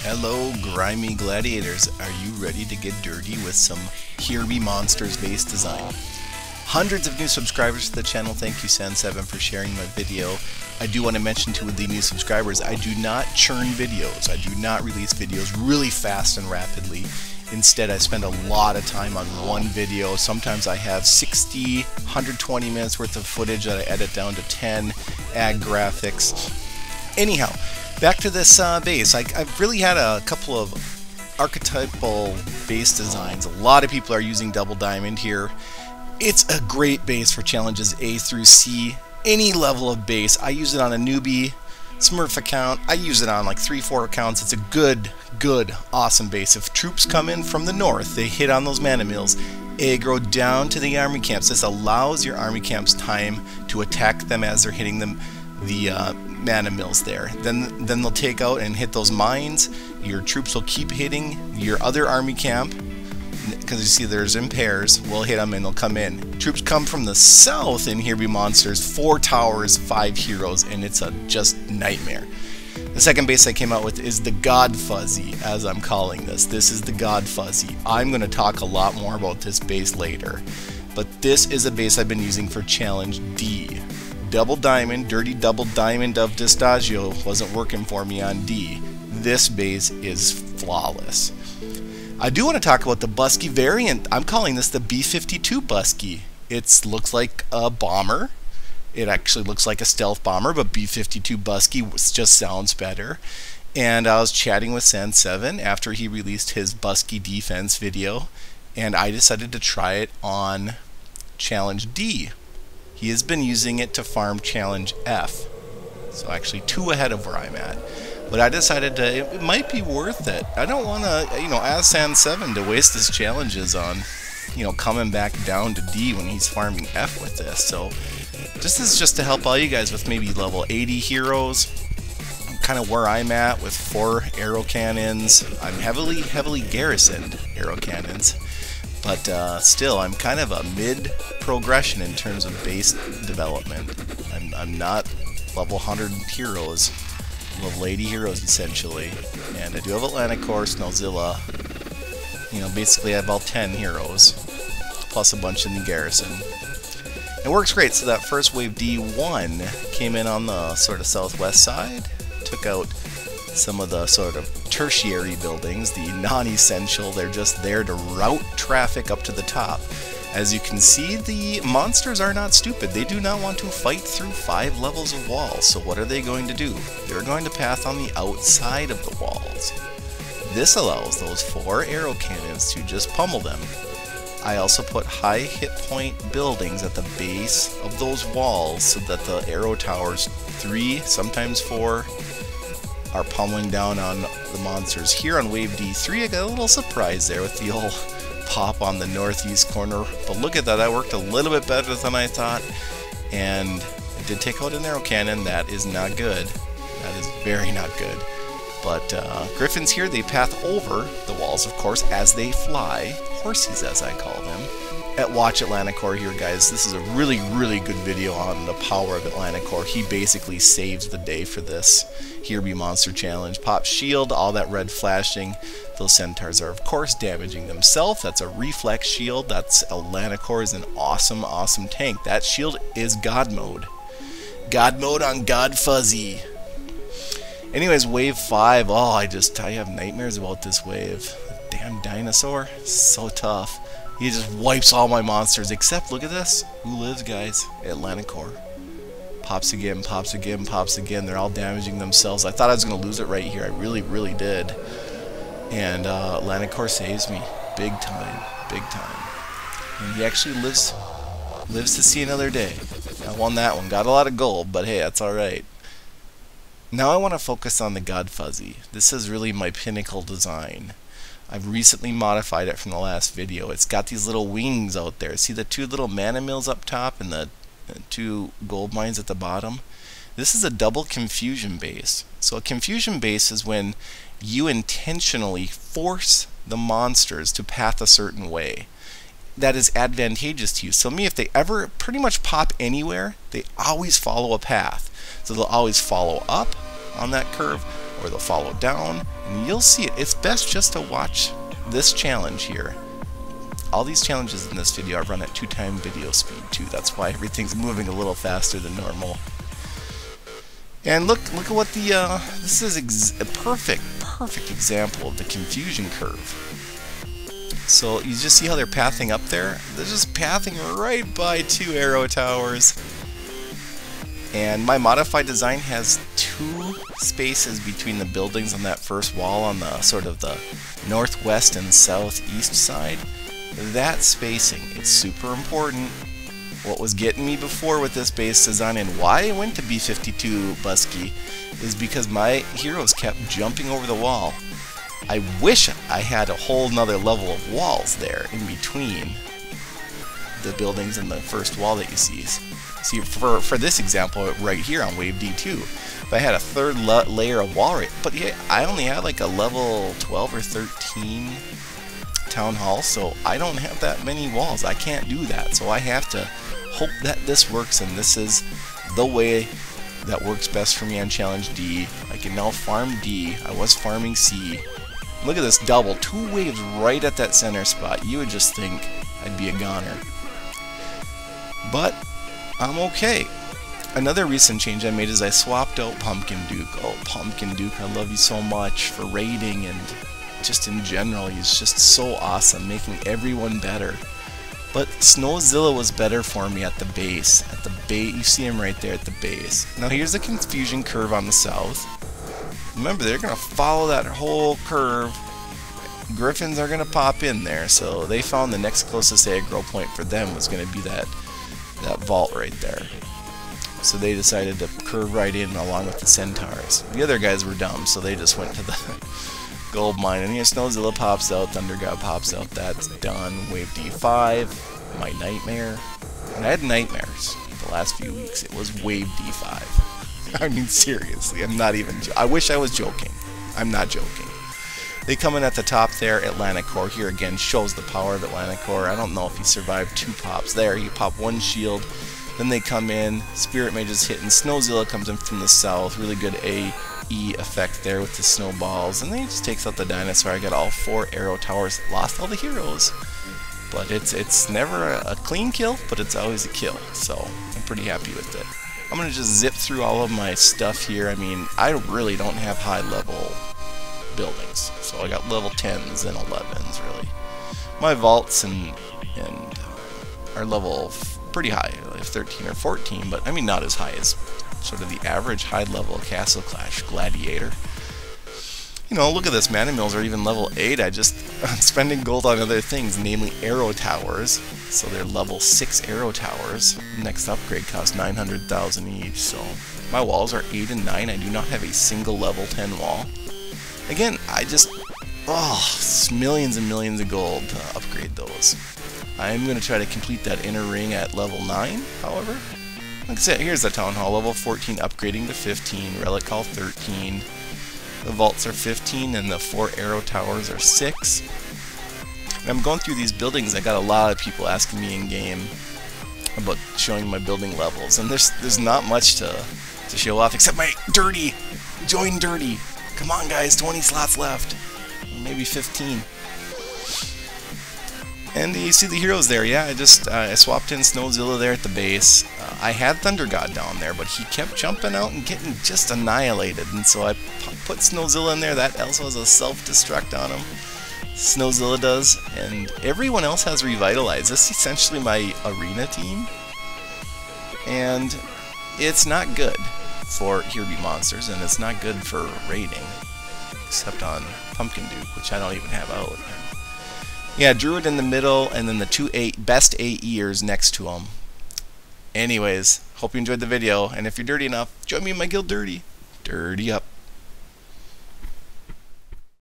Hello, grimy gladiators. Are you ready to get dirty with some Here Be Monsters based design? Hundreds of new subscribers to the channel. Thank you, San7, for sharing my video. I do want to mention to the new subscribers, I do not churn videos. I do not release videos really fast and rapidly. Instead, I spend a lot of time on one video. Sometimes I have 60, 120 minutes worth of footage that I edit down to 10, add graphics. Anyhow, back to this base. I've really had a couple of archetypal base designs. A lot of people are using Double Diamond here. It's a great base for challenges A through C. Any level of base. I use it on a newbie, Smurf account. I use it on like 3-4 accounts. It's a good, awesome base. If troops come in from the north, they hit on those mana mills, aggro down to the army camps. This allows your army camps time to attack them as they're hitting them, the mana mills there. Then they'll take out and hit those mines. Your troops will keep hitting your other army camp, because you see there's in pairs. We'll hit them and they'll come in. Troops come from the south in Here Be Monsters, 4 towers, 5 heroes, and it's a just nightmare. The second base I came out with is the GodFuzzy, as I'm calling this. This is the GodFuzzy. I'm going to talk a lot more about this base later, but this is a base I've been using for Challenge D. Double Diamond, dirty Double Diamond of Distaggio wasn't working for me on D. This base is flawless. I do want to talk about the Busky variant. I'm calling this the B-52 Busky. It looks like a bomber. It actually looks like a stealth bomber, but B-52 Busky just sounds better. And I was chatting with San7 after he released his Busky defense video, and I decided to try it on Challenge D. He has been using it to farm Challenge F, so actually 2 ahead of where I'm at. But I decided it might be worth it. I don't want to, ask San7 to waste his challenges on, coming back down to D when he's farming F with this. So this is just to help all you guys with maybe level 80 heroes, kind of where I'm at with 4 arrow cannons. I'm heavily garrisoned arrow cannons, but still I'm kind of a mid progression in terms of base development. I'm not level 100 heroes. Level 80 heroes essentially, and I do have Atlantic Core, Snowzilla. Basically I have all 10 heroes plus a bunch in the garrison. It works great. So that first wave D1 came in on the sort of southwest side, took out some of the sort of tertiary buildings, the non-essential. They're just there to route traffic up to the top. As you can see, the monsters are not stupid. They do not want to fight through 5 levels of walls. So what are they going to do? They're going to path on the outside of the walls. This allows those 4 arrow cannons to just pummel them. I also put high hit point buildings at the base of those walls so that the arrow towers, 3, sometimes 4, are pummeling down on the monsters. Here on wave D3, I got a little surprise there with the old pop on the northeast corner, but look at that, that worked a little bit better than I thought, and it did take out an arrow cannon. That is not good. That is very not good. But griffins here, they path over the walls, of course, as they fly. Horsies, as I call them. At Watch Atlantic Core here, guys, this is a really good video on the power of Atlantic Core. He basically saves the day for this Here Be Monster Challenge. Pop shield, all that red flashing. Those centaurs are, of course, damaging themselves. That's a reflex shield. That's Atlantic Core is an awesome tank. That shield is God mode. God mode on GodFuzzy. Anyways, wave 5. Oh, I have nightmares about this wave. Damn dinosaur. So tough. He just wipes all my monsters, except, look at this. Who lives, guys? Atlantic Core. Pops again, pops again, pops again. They're all damaging themselves. I thought I was going to lose it right here. I really did. And Atlantic Core saves me. Big time. And he actually lives to see another day. I won that one. Got a lot of gold, but hey, that's alright. Now I want to focus on the GodFuzzy. This is really my pinnacle design. I've recently modified it from the last video. It's got these little wings out there. See the 2 little mana mills up top and the 2 gold mines at the bottom? This is a double confusion base. So a confusion base is when you intentionally force the monsters to path a certain way. That is advantageous to you. So if they ever pretty much pop anywhere, they always follow a path. So they'll always follow up on that curve, or they'll follow down, and you'll see it. It's best just to watch this challenge here. All these challenges in this video are run at 2x video speed too. That's why everything's moving a little faster than normal. And look at what the this is a perfect example of the confusion curve. So you just see how they're pathing up there? They're just pathing right by 2 arrow towers. And my modified design has 2 spaces between the buildings on that first wall on the sort of the northwest and southeast side. That spacing, it's super important. What was getting me before with this base design and why I went to B52 Busky is because my heroes kept jumping over the wall. I wish I had a whole nother level of walls there in between the buildings and the first wall that you see. See, for this example right here on wave D2, if I had a third layer of wall, but yeah, I only had like a level 12 or 13 town hall, so I don't have that many walls. I can't do that, so I have to hope that this works, and this is the way that works best for me on challenge D. I can now farm D. I was farming C. Look at this double, 2 waves right at that center spot. You would just think I'd be a goner, but I'm okay. Another recent change I made is I swapped out Pumpkin Duke. Oh, Pumpkin Duke, I love you so much for raiding and just in general. He's just so awesome, making everyone better. But Snowzilla was better for me at the base. You see him right there at the base. Now here's the confusion curve on the south. Remember, they're going to follow that whole curve. Griffins are going to pop in there, so they found the next closest aggro point for them was going to be that vault right there. So they decided to curve right in along with the centaurs. The other guys were dumb, so they just went to the gold mine. And here Snowzilla pops out, Thunder God pops out. That's done. Wave D5, my nightmare. And I had nightmares the last few weeks. It was wave D5. I mean, seriously, I'm not even I wish I was joking. I'm not joking. They come in at the top there. Atlantic Core here again shows the power of Atlantic Core. I don't know if he survived 2 pops there. He popped 1 shield. Then they come in. Spirit Mages hitting. Snowzilla comes in from the south. Really good AE effect there with the snowballs. And then he just takes out the dinosaur. I got all 4 arrow towers. Lost all the heroes. But it's never a clean kill, but it's always a kill. So I'm pretty happy with it. I'm going to just zip through all of my stuff here. I mean, I really don't have high level buildings, so I got level 10s and 11s really. My vaults and are level pretty high, like 13 or 14, but I mean not as high as sort of the average high level Castle Clash Gladiator. You know, look at this, Mana Mills are even level 8. I'm spending gold on other things, namely arrow towers. So they're level 6 arrow towers. Next upgrade costs 900,000 each, so my walls are 8 and 9. I do not have a single level 10 wall. Again, I just, millions and millions of gold to upgrade those. I am going to try to complete that inner ring at level 9, however. Like I said, here's the Town Hall, level 14 upgrading to 15, Relic Hall 13. The vaults are 15 and the 4 arrow towers are 6. And I'm going through these buildings. I got a lot of people asking me in game about showing my building levels, and there's not much to show off except my dirty. Join dirty. Come on, guys, 20 slots left. Maybe 15. And you see the heroes there. Yeah, I swapped in Snowzilla there at the base. I had Thunder God down there, but he kept jumping out and getting just annihilated. And so I put Snowzilla in there. That also has a self-destruct on him. Snowzilla does. And everyone else has revitalized. This is essentially my arena team. And it's not good for Here Be Monsters, and it's not good for raiding, except on Pumpkin Duke, which I don't even have out. Yeah, Druid in the middle, and then the 2 best AEers next to him. Anyways, hope you enjoyed the video, and if you're dirty enough, join me in my guild dirty. Dirty up.